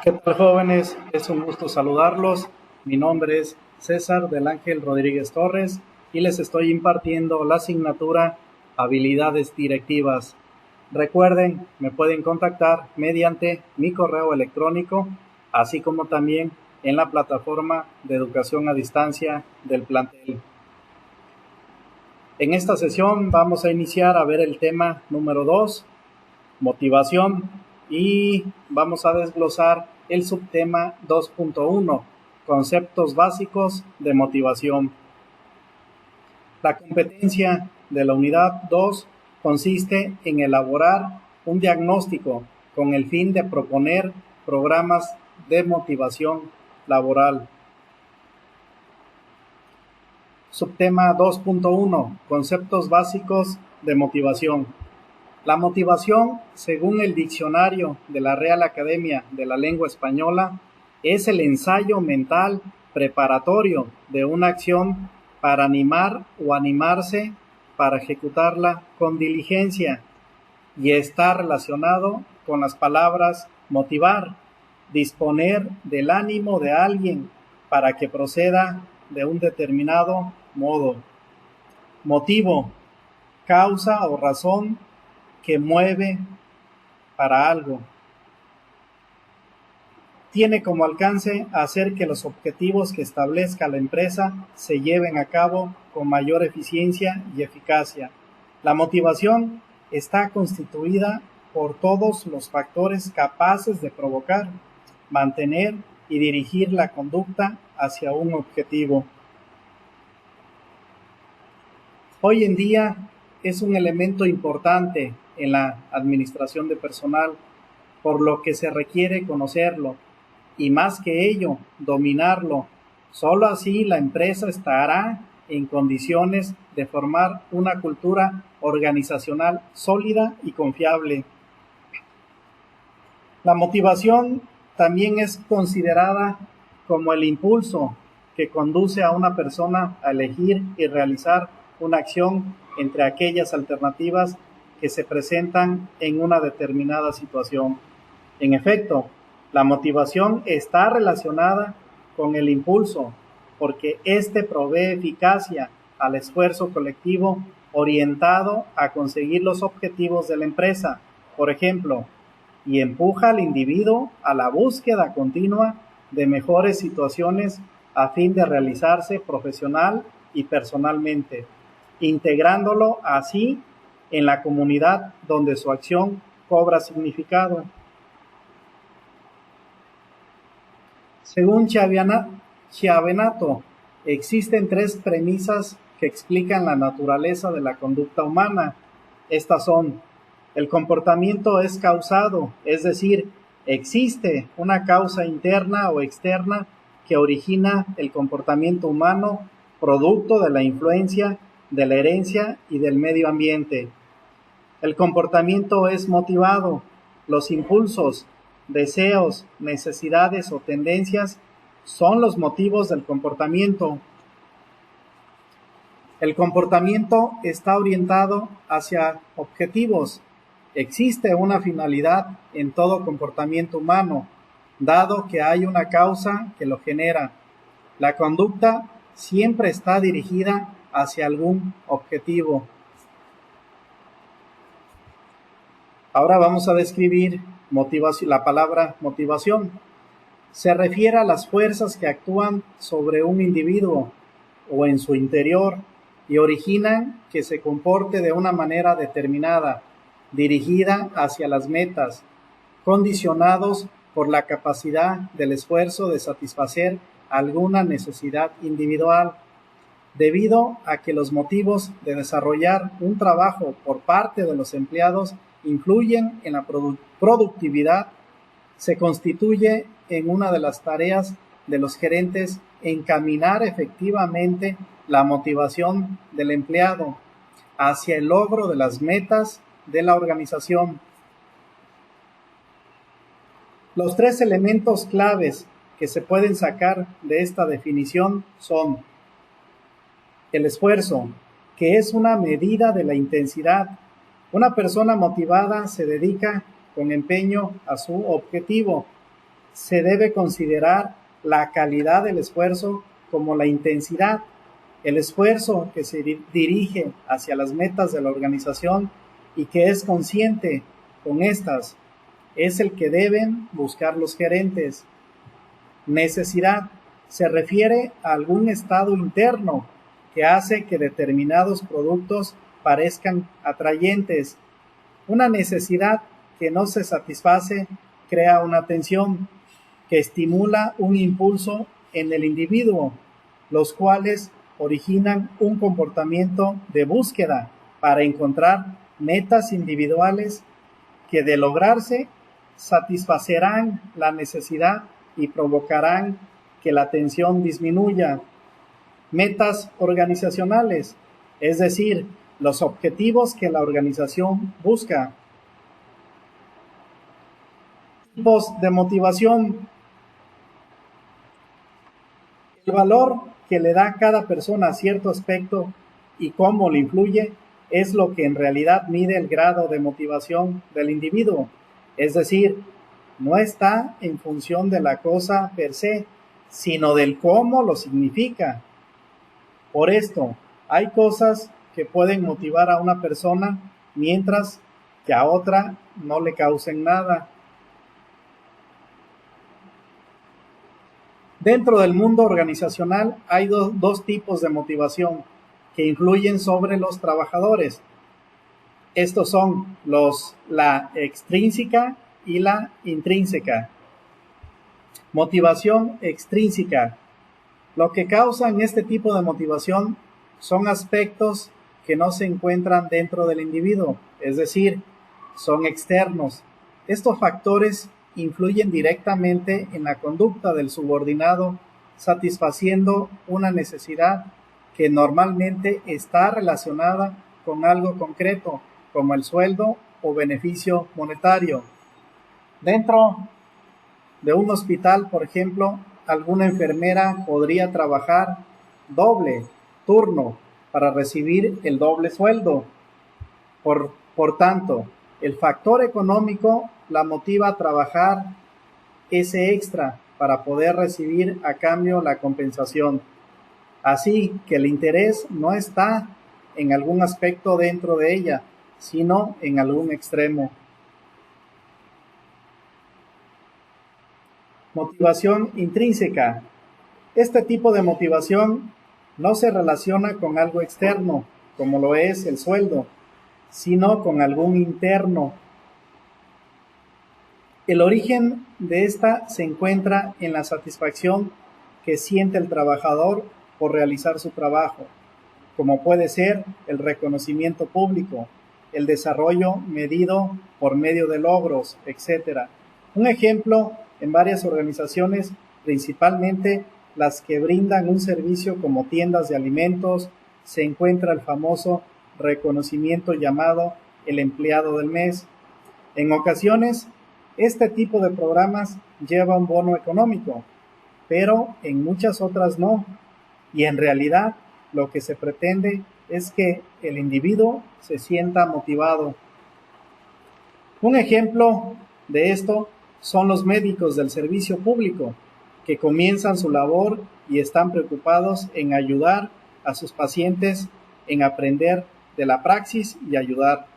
¿Qué tal, jóvenes? Es un gusto saludarlos. Mi nombre es César del Ángel Rodríguez Torres y les estoy impartiendo la asignatura Habilidades Directivas. Recuerden, me pueden contactar mediante mi correo electrónico, así como también en la plataforma de educación a distancia del plantel. En esta sesión vamos a iniciar a ver el tema número 2, motivación, y vamos a desglosar el subtema 2.1, conceptos básicos de motivación. La competencia de la unidad 2 consiste en elaborar un diagnóstico con el fin de proponer programas de motivación laboral. Subtema 2.1, conceptos básicos de motivación. La motivación, según el diccionario de la Real Academia de la Lengua Española, es el ensayo mental preparatorio de una acción para animar o animarse para ejecutarla con diligencia, y está relacionado con las palabras motivar, disponer del ánimo de alguien para que proceda de un determinado modo. Motivo, causa o razón que mueve para algo. Tiene como alcance hacer que los objetivos que establezca la empresa se lleven a cabo con mayor eficiencia y eficacia. La motivación está constituida por todos los factores capaces de provocar, mantener y dirigir la conducta hacia un objetivo. Hoy en día es un elemento importante en la administración de personal, por lo que se requiere conocerlo y, más que ello, dominarlo. Solo así la empresa estará en condiciones de formar una cultura organizacional sólida y confiable. La motivación también es considerada como el impulso que conduce a una persona a elegir y realizar una acción entre aquellas alternativas que se presentan en una determinada situación. En efecto, la motivación está relacionada con el impulso, porque éste provee eficacia al esfuerzo colectivo orientado a conseguir los objetivos de la empresa, por ejemplo, y empuja al individuo a la búsqueda continua de mejores situaciones a fin de realizarse profesional y personalmente, integrándolo así en la comunidad donde su acción cobra significado. Según Chiavenato, existen tres premisas que explican la naturaleza de la conducta humana. Estas son: el comportamiento es causado, es decir, existe una causa interna o externa que origina el comportamiento humano, producto de la influencia, de la herencia y del medio ambiente. El comportamiento es motivado. Los impulsos, deseos, necesidades o tendencias son los motivos del comportamiento. El comportamiento está orientado hacia objetivos. Existe una finalidad en todo comportamiento humano, dado que hay una causa que lo genera. La conducta siempre está dirigida hacia algún objetivo. Ahora vamos a describir la palabra motivación. Se refiere a las fuerzas que actúan sobre un individuo o en su interior y originan que se comporte de una manera determinada, dirigida hacia las metas, condicionados por la capacidad del esfuerzo de satisfacer alguna necesidad individual. Debido a que los motivos de desarrollar un trabajo por parte de los empleados influyen en la productividad, se constituye en una de las tareas de los gerentes encaminar efectivamente la motivación del empleado hacia el logro de las metas de la organización. Los tres elementos claves que se pueden sacar de esta definición son: el esfuerzo, que es una medida de la intensidad. Una persona motivada se dedica con empeño a su objetivo. se debe considerar la calidad del esfuerzo como la intensidad. El esfuerzo que se dirige hacia las metas de la organización y que es consciente con estas es el que deben buscar los gerentes. Necesidad se refiere a algún estado interno que hace que determinados productos parezcan atrayentes. Una necesidad que no se satisface crea una tensión que estimula un impulso en el individuo, los cuales originan un comportamiento de búsqueda para encontrar metas individuales que de lograrse satisfacerán la necesidad y provocarán que la tensión disminuya. Metas organizacionales, es decir, los objetivos que la organización busca. Tipos de motivación. El valor que le da cada persona a cierto aspecto y cómo le influye es lo que en realidad mide el grado de motivación del individuo. Es decir, no está en función de la cosa per se, sino del cómo lo significa. Por esto, hay cosas que pueden motivar a una persona mientras que a otra no le causen nada. Dentro del mundo organizacional hay dos tipos de motivación que influyen sobre los trabajadores. Estos son la extrínseca y la intrínseca. Motivación extrínseca. Lo que causan este tipo de motivación son aspectos que no se encuentran dentro del individuo, es decir, son externos. Estos factores influyen directamente en la conducta del subordinado, satisfaciendo una necesidad que normalmente está relacionada con algo concreto, como el sueldo o beneficio monetario. Dentro de un hospital, por ejemplo, alguna enfermera podría trabajar doble turno para recibir el doble sueldo. Por tanto, el factor económico la motiva a trabajar ese extra para poder recibir a cambio la compensación. Así que el interés no está en algún aspecto dentro de ella, sino en algún extremo. Motivación intrínseca. Este tipo de motivación no se relaciona con algo externo, como lo es el sueldo, sino con algún interno. El origen de esta se encuentra en la satisfacción que siente el trabajador por realizar su trabajo, como puede ser el reconocimiento público, el desarrollo medido por medio de logros, etc. Un ejemplo, en varias organizaciones, principalmente las que brindan un servicio como tiendas de alimentos, se encuentra el famoso reconocimiento llamado el empleado del mes. En ocasiones, este tipo de programas lleva un bono económico, pero en muchas otras no. Y en realidad, lo que se pretende es que el individuo se sienta motivado. Un ejemplo de esto son los médicos del servicio público, que comienzan su labor y están preocupados en ayudar a sus pacientes, en aprender de la praxis y ayudar.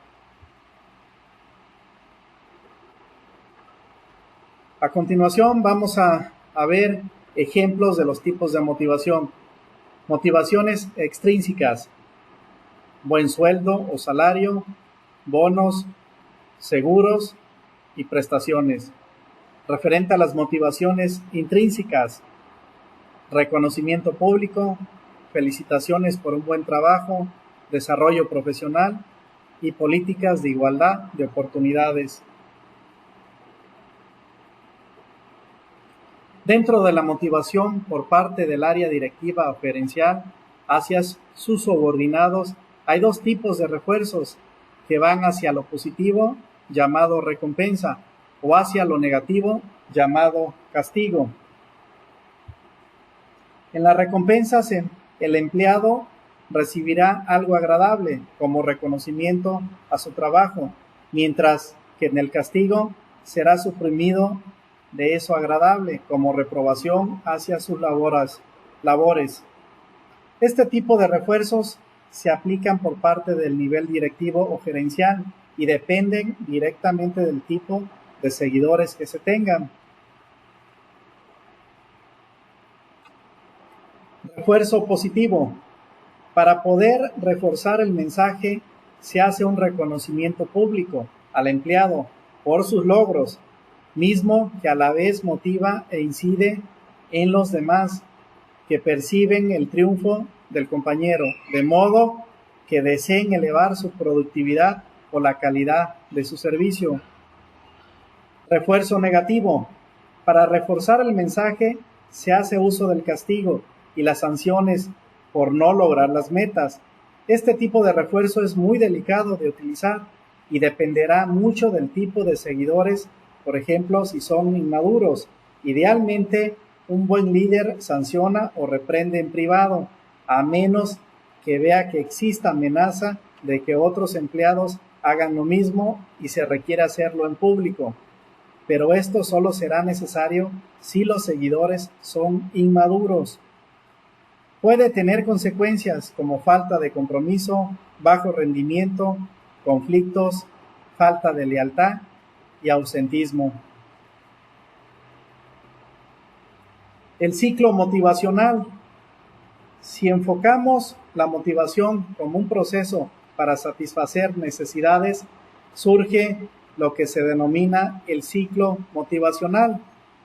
A continuación vamos a ver ejemplos de los tipos de motivación. Motivaciones extrínsecas: buen sueldo o salario, bonos, seguros y prestaciones. Referente a las motivaciones intrínsecas: reconocimiento público, felicitaciones por un buen trabajo, desarrollo profesional y políticas de igualdad de oportunidades. Dentro de la motivación por parte del área directiva o gerencial hacia sus subordinados, hay dos tipos de refuerzos que van hacia lo positivo, llamado recompensa, o hacia lo negativo, llamado castigo. En las recompensas, el empleado recibirá algo agradable como reconocimiento a su trabajo, mientras que en el castigo será suprimido de eso agradable, como reprobación hacia sus labores. Este tipo de refuerzos se aplican por parte del nivel directivo o gerencial y dependen directamente del tipo de seguidores que se tengan. Refuerzo positivo. Para poder reforzar el mensaje, se hace un reconocimiento público al empleado por sus logros, mismo que a la vez motiva e incide en los demás que perciben el triunfo del compañero, de modo que deseen elevar su productividad o la calidad de su servicio. Refuerzo negativo. Para reforzar el mensaje, se hace uso del castigo y las sanciones por no lograr las metas. Este tipo de refuerzo es muy delicado de utilizar y dependerá mucho del tipo de seguidores, por ejemplo, si son inmaduros. Idealmente, un buen líder sanciona o reprende en privado, a menos que vea que exista amenaza de que otros empleados hagan lo mismo y se requiere hacerlo en público. Pero esto solo será necesario si los seguidores son inmaduros. Puede tener consecuencias como falta de compromiso, bajo rendimiento, conflictos, falta de lealtad y ausentismo. El ciclo motivacional. Si enfocamos la motivación como un proceso para satisfacer necesidades, surge lo que se denomina el ciclo motivacional,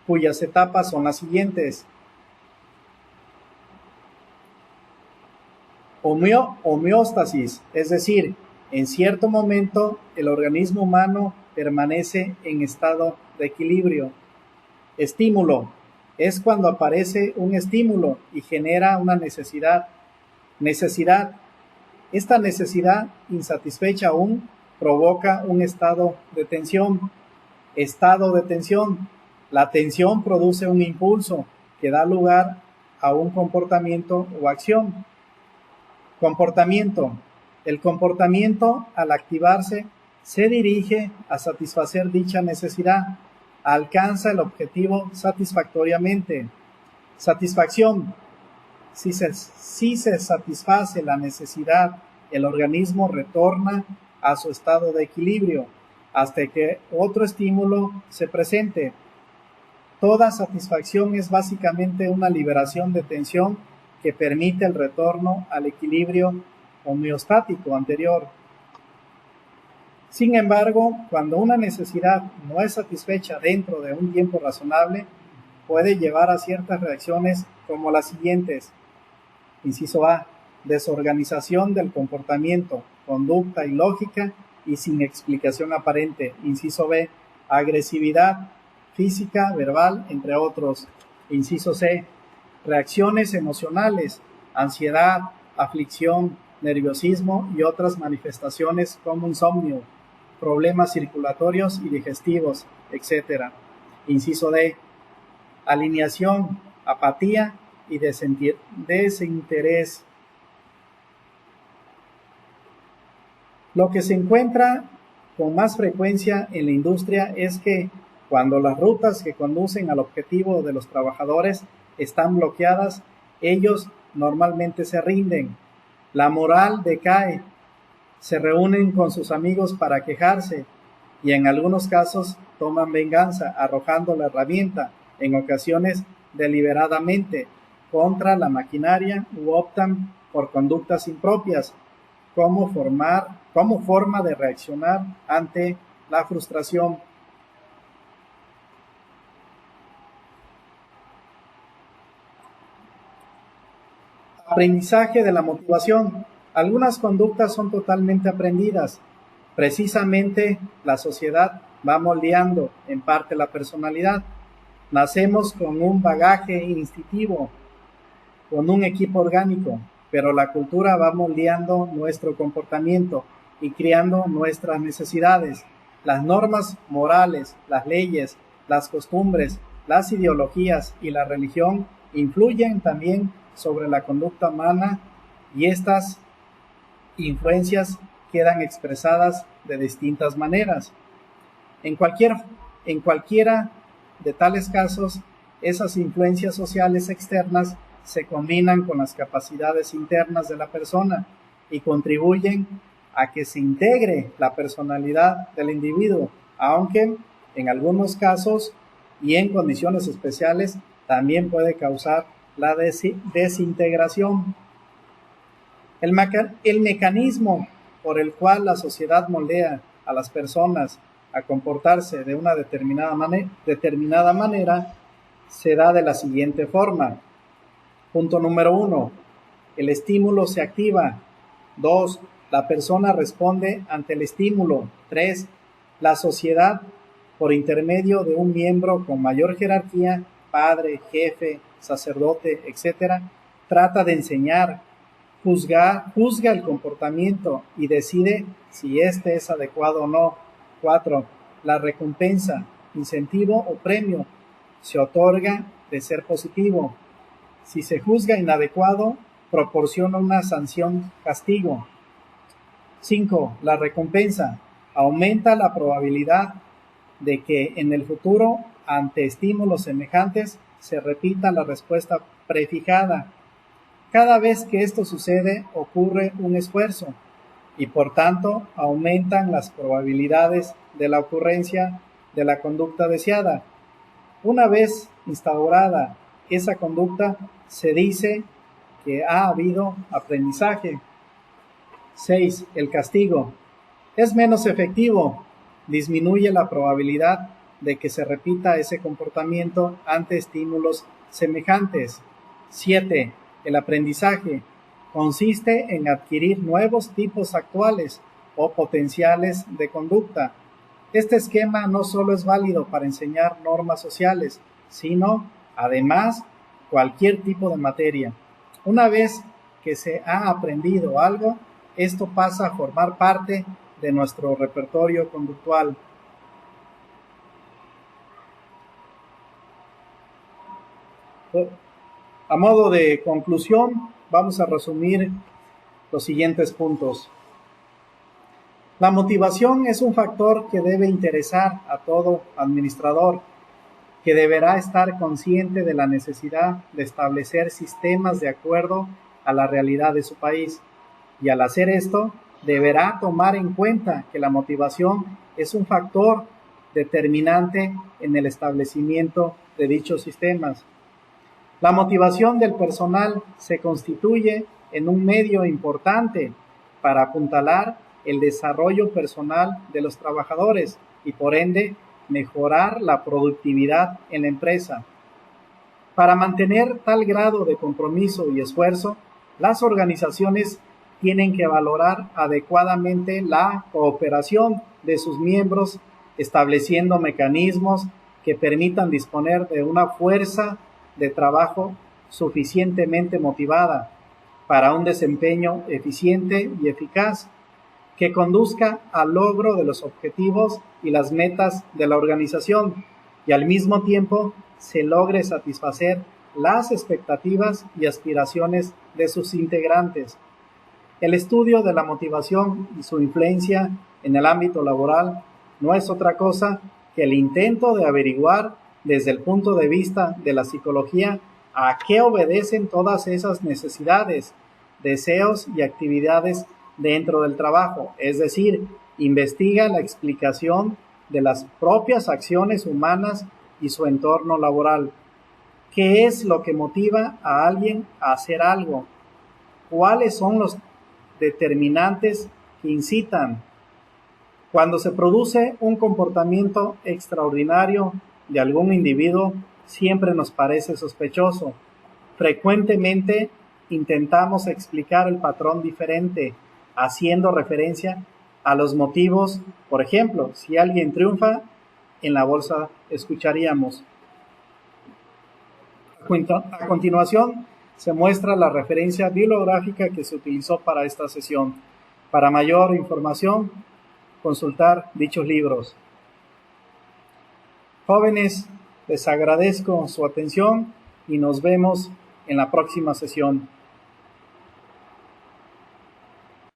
cuyas etapas son las siguientes. Homeostasis, es decir, en cierto momento el organismo humano permanece en estado de equilibrio. Estímulo, es cuando aparece un estímulo y genera una necesidad. Esta necesidad insatisfecha aún provoca un estado de tensión. Estado de tensión. La tensión produce un impulso que da lugar a un comportamiento o acción. Comportamiento. El comportamiento, al activarse, se dirige a satisfacer dicha necesidad. Alcanza el objetivo satisfactoriamente. Satisfacción. Si se satisface la necesidad, el organismo retorna a su estado de equilibrio hasta que otro estímulo se presente. Toda satisfacción es básicamente una liberación de tensión que permite el retorno al equilibrio homeostático anterior. Sin embargo, cuando una necesidad no es satisfecha dentro de un tiempo razonable, puede llevar a ciertas reacciones como las siguientes. Inciso A. Desorganización del comportamiento, conducta ilógica y sin explicación aparente. Inciso B. Agresividad física, verbal, entre otros. Inciso C. Reacciones emocionales, ansiedad, aflicción, nerviosismo y otras manifestaciones como insomnio, problemas circulatorios y digestivos, etc. Inciso D. Alineación, apatía y desinterés. Lo que se encuentra con más frecuencia en la industria es que cuando las rutas que conducen al objetivo de los trabajadores están bloqueadas, ellos normalmente se rinden. La moral decae, se reúnen con sus amigos para quejarse y en algunos casos toman venganza arrojando la herramienta, en ocasiones deliberadamente, contra la maquinaria u optan por conductas impropias como forma de reaccionar ante la frustración. Aprendizaje de la motivación. Algunas conductas son totalmente aprendidas. Precisamente la sociedad va moldeando en parte la personalidad. Nacemos con un bagaje instintivo, con un equipo orgánico, pero la cultura va moldeando nuestro comportamiento y creando nuestras necesidades. Las normas morales, las leyes, las costumbres, las ideologías y la religión influyen también sobre la conducta humana y estas influencias quedan expresadas de distintas maneras. En cualquiera de tales casos, esas influencias sociales externas se combinan con las capacidades internas de la persona y contribuyen a que se integre la personalidad del individuo, aunque en algunos casos y en condiciones especiales también puede causar la desintegración. El mecanismo por el cual la sociedad moldea a las personas a comportarse de una determinada manera se da de la siguiente forma. Punto número 1. El estímulo se activa. 2. La persona responde ante el estímulo. 3. La sociedad, por intermedio de un miembro con mayor jerarquía, padre, jefe, sacerdote, etc., trata de enseñar, juzga el comportamiento y decide si éste es adecuado o no. 4. La recompensa, incentivo o premio se otorga de ser positivo. Si se juzga inadecuado, proporciona una sanción castigo. 5. La recompensa aumenta la probabilidad de que en el futuro, ante estímulos semejantes, se repita la respuesta prefijada. Cada vez que esto sucede, ocurre un esfuerzo y por tanto aumentan las probabilidades de la ocurrencia de la conducta deseada. Una vez instaurada esa conducta, se dice que ha habido aprendizaje. 6. El castigo es menos efectivo, disminuye la probabilidad de que se repita ese comportamiento ante estímulos semejantes. 7. El aprendizaje consiste en adquirir nuevos tipos actuales o potenciales de conducta. Este esquema no solo es válido para enseñar normas sociales, sino, además, cualquier tipo de materia. Una vez que se ha aprendido algo, esto pasa a formar parte de nuestro repertorio conductual. A modo de conclusión, vamos a resumir los siguientes puntos. La motivación es un factor que debe interesar a todo administrador, que deberá estar consciente de la necesidad de establecer sistemas de acuerdo a la realidad de su país, y al hacer esto, deberá tomar en cuenta que la motivación es un factor determinante en el establecimiento de dichos sistemas. La motivación del personal se constituye en un medio importante para apuntalar el desarrollo personal de los trabajadores y por ende mejorar la productividad en la empresa. Para mantener tal grado de compromiso y esfuerzo, las organizaciones tienen que valorar adecuadamente la cooperación de sus miembros, estableciendo mecanismos que permitan disponer de una fuerza de trabajo suficientemente motivada para un desempeño eficiente y eficaz, que conduzca al logro de los objetivos y las metas de la organización y al mismo tiempo se logre satisfacer las expectativas y aspiraciones de sus integrantes. El estudio de la motivación y su influencia en el ámbito laboral no es otra cosa que el intento de averiguar desde el punto de vista de la psicología a qué obedecen todas esas necesidades, deseos y actividades dentro del trabajo, es decir, investiga la explicación de las propias acciones humanas y su entorno laboral. ¿Qué es lo que motiva a alguien a hacer algo? ¿Cuáles son los determinantes que incitan? Cuando se produce un comportamiento extraordinario de algún individuo, siempre nos parece sospechoso. Frecuentemente intentamos explicar el patrón diferente, haciendo referencia a los motivos. Por ejemplo, si alguien triunfa en la bolsa, escucharíamos. A continuación, se muestra la referencia bibliográfica que se utilizó para esta sesión. Para mayor información, consultar dichos libros. Jóvenes, les agradezco su atención y nos vemos en la próxima sesión.